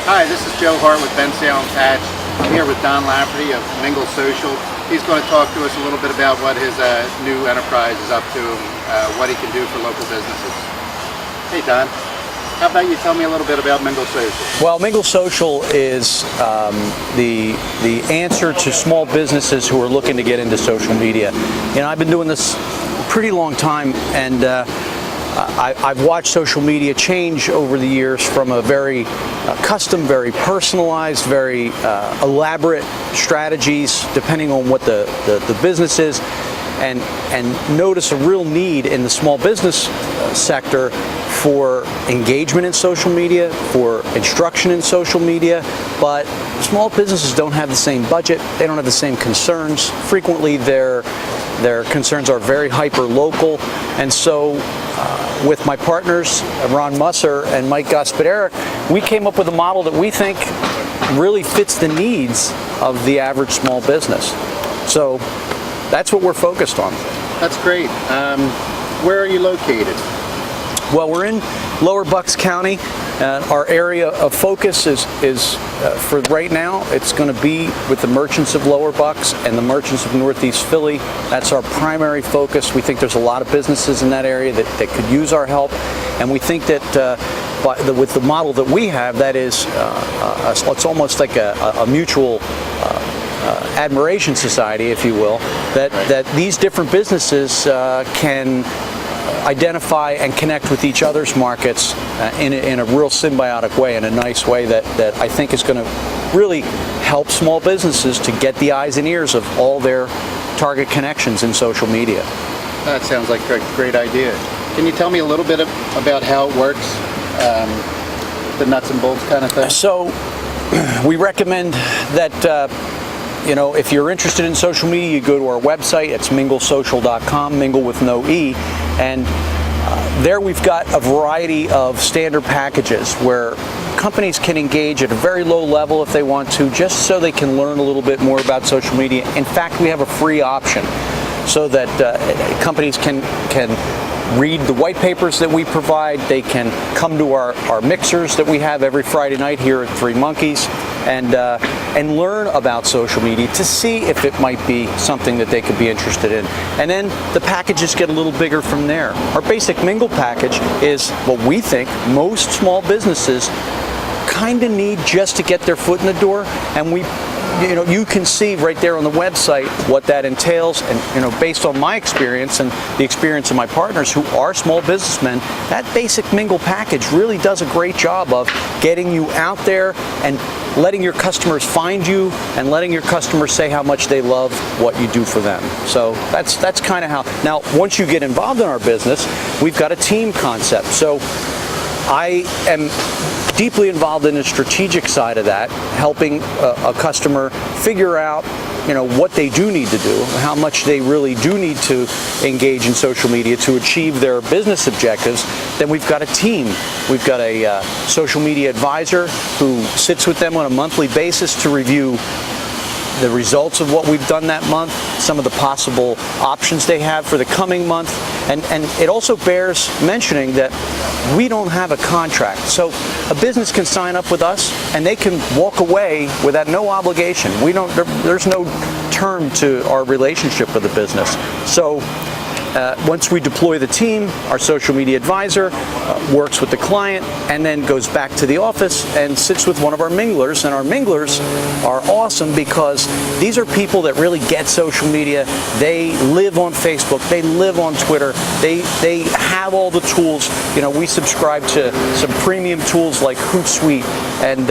Hi, this is Joe Hart with Ben Sale and Patch. I'm here with Don Lafferty of Mingl Social. He's going to talk to us a little bit about what his new enterprise is up to, what he can do for local businesses. Hey Don, how about you tell me a little bit about Mingl Social? Well, Mingl Social is the answer to small businesses who are looking to get into social media. You know, I've been doing this a pretty long time, and I've watched social media change over the years from a very custom, very personalized, very elaborate strategies depending on what the business is, and notice a real need in the small business sector for engagement in social media, for instruction in social media. But small businesses don't have the same budget, they don't have the same concerns. Frequently their concerns are very hyper-local, and so with my partners, Ron Musser and Mike Gospodarek, we came up with a model that we think really fits the needs of the average small business. So that's what we're focused on. That's great. Where are you located? Well, we're in Lower Bucks County. Our area of focus is for right now, it's going to be with the merchants of Lower Bucks and the merchants of Northeast Philly. That's our primary focus. We think there's a lot of businesses in that area that could use our help, and we think that with the model that we have, that is, it's almost like a mutual admiration society, if you will, that these different businesses can identify and connect with each other's markets in a real symbiotic way, in a nice way that I think is going to really help small businesses to get the eyes and ears of all their target connections in social media. That sounds like a great idea. Can you tell me a little bit about how it works, the nuts and bolts kind of thing? So we recommend that if you're interested in social media, you go to our website. It's minglesocial.com, Mingl with no E, and there we've got a variety of standard packages where companies can engage at a very low level if they want to, just so they can learn a little bit more about social media. In fact, we have a free option so that companies can read the white papers that we provide. They can come to our mixers that we have every Friday night here at Three Monkeys and learn about social media to see if it might be something that they could be interested in. And then the packages get a little bigger from there. Our basic Mingl package is what we think most small businesses kind of need just to get their foot in the door, and you can see right there on the website what that entails. And based on my experience and the experience of my partners who are small businessmen, that basic Mingl package really does a great job of getting you out there and letting your customers find you and letting your customers say how much they love what you do for them. So that's kind of how. Now, once you get involved in our business, we've got a team concept. So I am deeply involved in the strategic side of that, helping a customer figure out what they do need to do, how much they really do need to engage in social media to achieve their business objectives. Then we've got a team. We've got a social media advisor who sits with them on a monthly basis to review the results of what we've done that month, some of the possible options they have for the coming month. And it also bears mentioning that we don't have a contract. So a business can sign up with us and they can walk away without no obligation. There's no term to our relationship with the business. So once we deploy the team, our social media advisor works with the client and then goes back to the office and sits with one of our minglers. And our minglers are awesome because these are people that really get social media. They live on Facebook, they live on Twitter, they have all the tools. We subscribe to some premium tools like Hootsuite and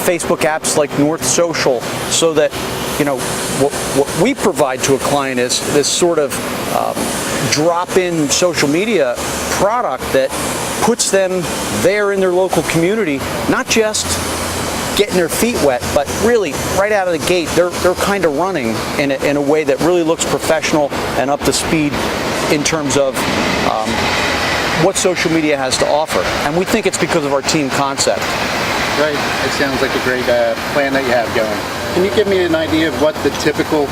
Facebook apps like North Social, so that what we provide to a client is this sort of drop-in social media product that puts them there in their local community, not just getting their feet wet, but really right out of the gate, they're kind of running in a way that really looks professional and up to speed in terms of what social media has to offer. And we think it's because of our team concept. Right. It sounds like a great plan that you have going. Can you give me an idea of what the typical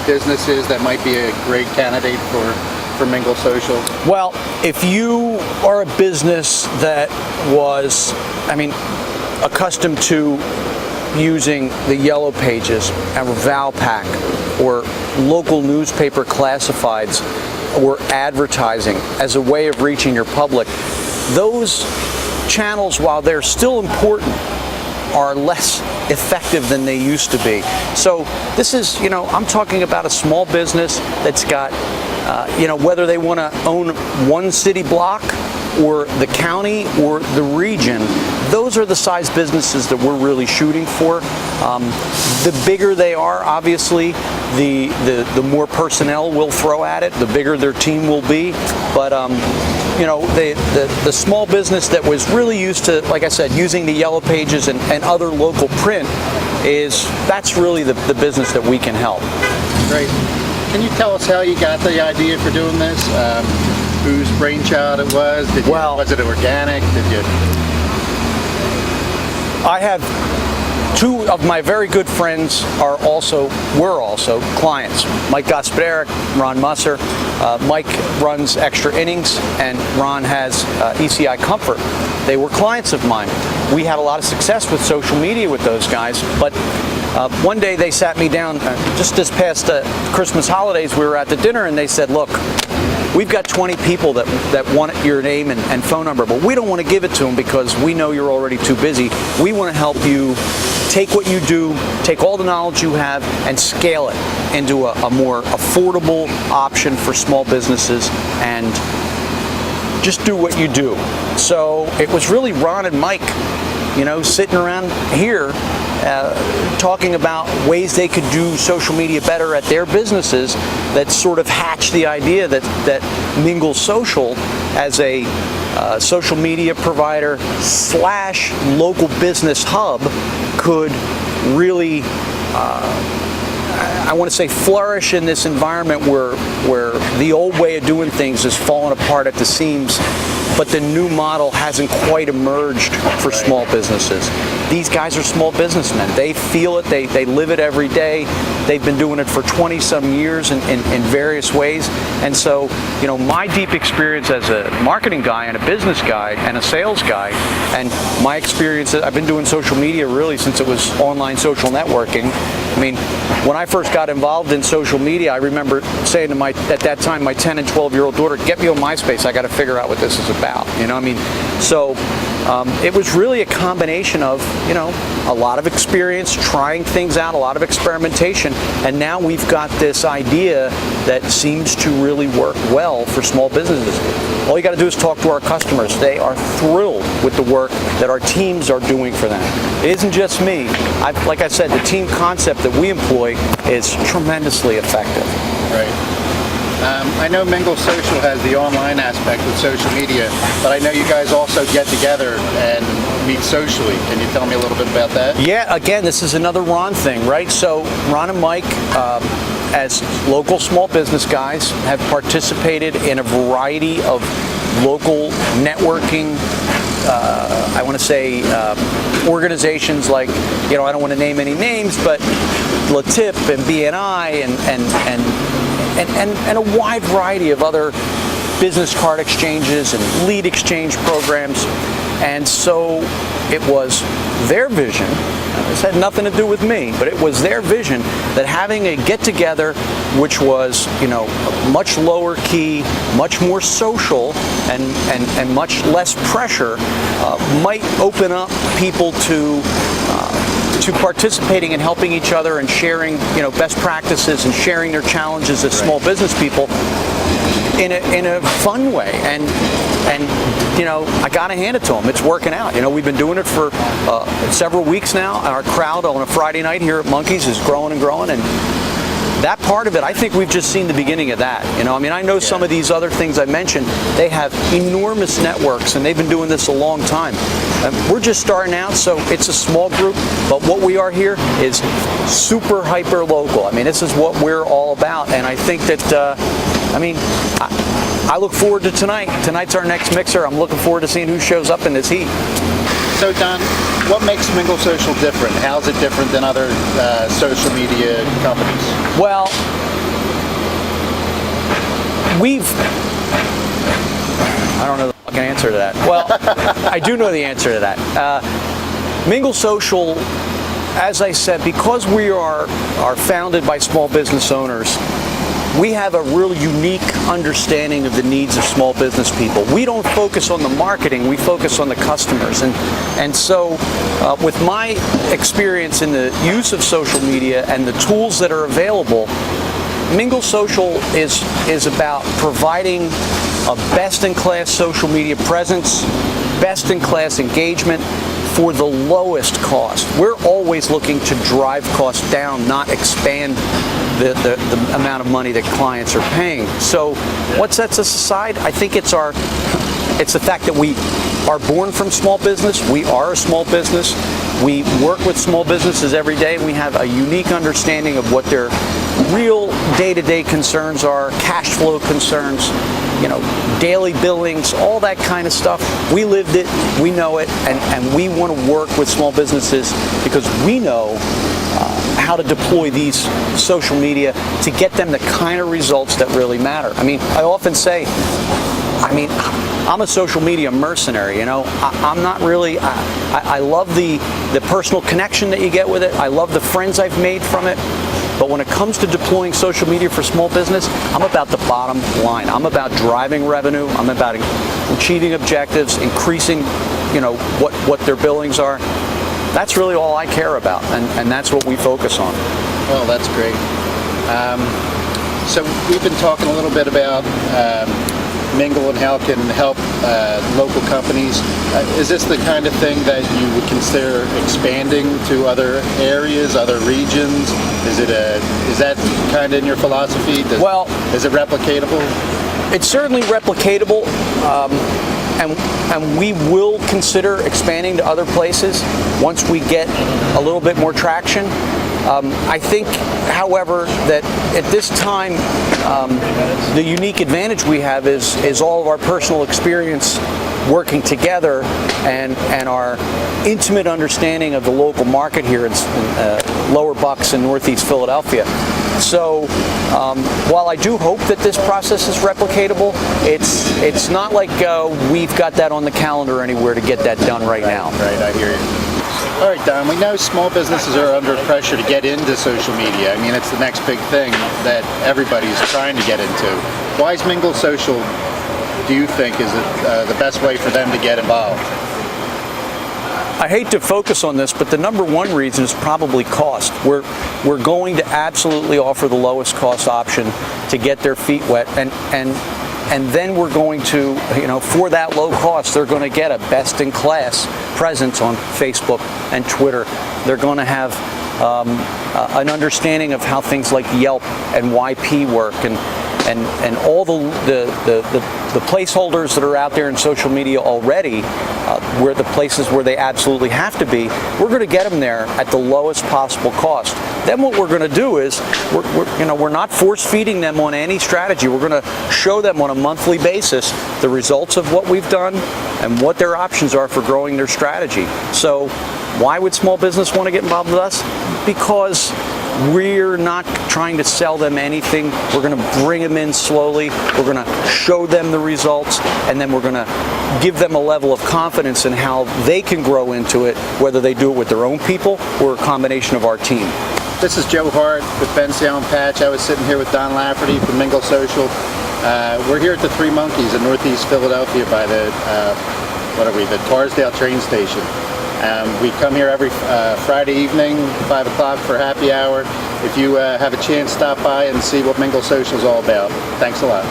business is that might be a great candidate for Mingl Social? Well, if you are a business that was, accustomed to using the Yellow Pages or Valpak or local newspaper classifieds or advertising as a way of reaching your public, those channels, while they're still important, are less effective than they used to be. So this is, I'm talking about a small business that's got, whether they want to own one city block or the county or the region, those are the size businesses that we're really shooting for. The bigger they are, obviously, the more personnel we'll throw at it, the bigger their team will be. But the small business that was really used to, like I said, using the Yellow Pages and other local print, that's really the business that we can help. Great. Can you tell us how you got the idea for doing this? Whose brainchild it was? Was it organic? I have two of my very good friends were also clients. Mike Gospoderic, Ron Musser. Mike runs Extra Innings, and Ron has ECI Comfort. They were clients of mine. We had a lot of success with social media with those guys, but one day they sat me down, just this past Christmas holidays, we were at the dinner, and they said, look, we've got 20 people that want your name and phone number, but we don't want to give it to them because we know you're already too busy. We want to help you take what you do, take all the knowledge you have, and scale it into a more affordable option for small businesses, and just do what you do. So it was really Ron and Mike, sitting around here talking about ways they could do social media better at their businesses, that sort of hatched the idea that Mingl Social, as a social media provider / local business hub, could really I want to say flourish in this environment where the old way of doing things is falling apart at the seams, but the new model hasn't quite emerged for small businesses. These guys are small businessmen. They feel it. They live it every day. They've been doing it for 20-some years in various ways. And so, my deep experience as a marketing guy and a business guy and a sales guy, and my experience, I've been doing social media really since it was online social networking. I mean, when I first got involved in social media, I remember saying to at that time, my 10 and 12-year-old daughter, get me on MySpace. I got to figure out what this is about. So it was really a combination of, a lot of experience, trying things out, a lot of experimentation, and now we've got this idea that seems to really work well for small businesses. All you got to do is talk to our customers. They are thrilled with the work that our teams are doing for them. It isn't just me. Like I said, the team concept that we employ is tremendously effective. Right. I know Mingl Social has the online aspect with social media, but I know you guys also get together and meet socially. Can you tell me a little bit about that? Yeah, again, this is another Ron thing, right? So Ron and Mike, as local small business guys, have participated in a variety of local networking, I want to say, organizations like, I don't want to name any names, but LaTip and BNI and a wide variety of other business card exchanges and lead exchange programs. And so it was their vision, this had nothing to do with me, but it was their vision that having a get-together which was, much lower key, much more social, and much less pressure, might open up people to participating and helping each other and sharing, best practices and sharing their challenges as small business people in a fun way. And I gotta hand it to them. It's working out. We've been doing it for several weeks now. Our crowd on a Friday night here at Monkey's is growing and growing, and that part of it, I think we've just seen the beginning of that. I know some of these other things I mentioned, they have enormous networks, and they've been doing this a long time. We're just starting out, so it's a small group, but what we are here is super hyper local. This is what we're all about, and I think that, I look forward to tonight. Tonight's our next mixer. I'm looking forward to seeing who shows up in this heat. So Don, what makes Mingl Social different? How is it different than other social media companies? Well, I don't know the fucking answer to that. Well, I do know the answer to that. Mingl Social, as I said, because we are founded by small business owners, we have a real unique understanding of the needs of small business people. We don't focus on the marketing, we focus on the customers. And so with my experience in the use of social media and the tools that are available, Mingl Social is about providing a best-in-class social media presence, best-in-class engagement for the lowest cost. We're always looking to drive costs down, not expand the amount of money that clients are paying. So what sets us aside? I think it's the fact that we are born from small business. We are a small business. We work with small businesses every day, and we have a unique understanding of what their real day-to-day concerns are, cash flow concerns, daily billings, all that kind of stuff. We lived it, we know it, and we want to work with small businesses because we know how to deploy these social media to get them the kind of results that really matter. I often say, I'm a social media mercenary, I'm not really, I love the personal connection that you get with it. I love the friends I've made from it. But when it comes to deploying social media for small business, I'm about the bottom line. I'm about driving revenue. I'm about achieving objectives, increasing, what their billings are. That's really all I care about, and that's what we focus on. Well, that's great. So we've been talking a little bit about Mingl and how it can help local companies. Is this the kind of thing that you would consider expanding to other areas, other regions? Is that kind of in your philosophy? Is it replicatable? It's certainly replicatable, and we will consider expanding to other places once we get a little bit more traction. I think, however, that at this time, the unique advantage we have is all of our personal experience working together and our intimate understanding of the local market here in Lower Bucks and Northeast Philadelphia. So while I do hope that this process is replicatable, it's not like we've got that on the calendar anywhere to get that done right now. Right, I hear you. All right, Don, we know small businesses are under pressure to get into social media. It's the next big thing that everybody's trying to get into. Why is Mingl Social, do you think, is it the best way for them to get involved? I hate to focus on this, but the number one reason is probably cost. We're going to absolutely offer the lowest cost option to get their feet wet, and then we're going to, for that low cost, they're going to get a best-in-class presence on Facebook and Twitter. They're going to have an understanding of how things like Yelp and YP work, and all the placeholders that are out there in social media already, where the places where they absolutely have to be, we're going to get them there at the lowest possible cost. Then what we're going to do is we're not force feeding them on any strategy. We're going to show them on a monthly basis the results of what we've done and what their options are for growing their strategy. So why would small business want to get involved with us? Because we're not trying to sell them anything. We're going to bring them in slowly. We're going to show them the results, and then we're going to give them a level of confidence in how they can grow into it, whether they do it with their own people or a combination of our team. This is Joe Hart with Ben Sale and Patch. I was sitting here with Don Lafferty from Mingl Social. We're here at the Three Monkeys in Northeast Philadelphia by the Torresdale train station. We come here every Friday evening, 5 o'clock for happy hour. If you have a chance, stop by and see what Mingl Social is all about. Thanks a lot.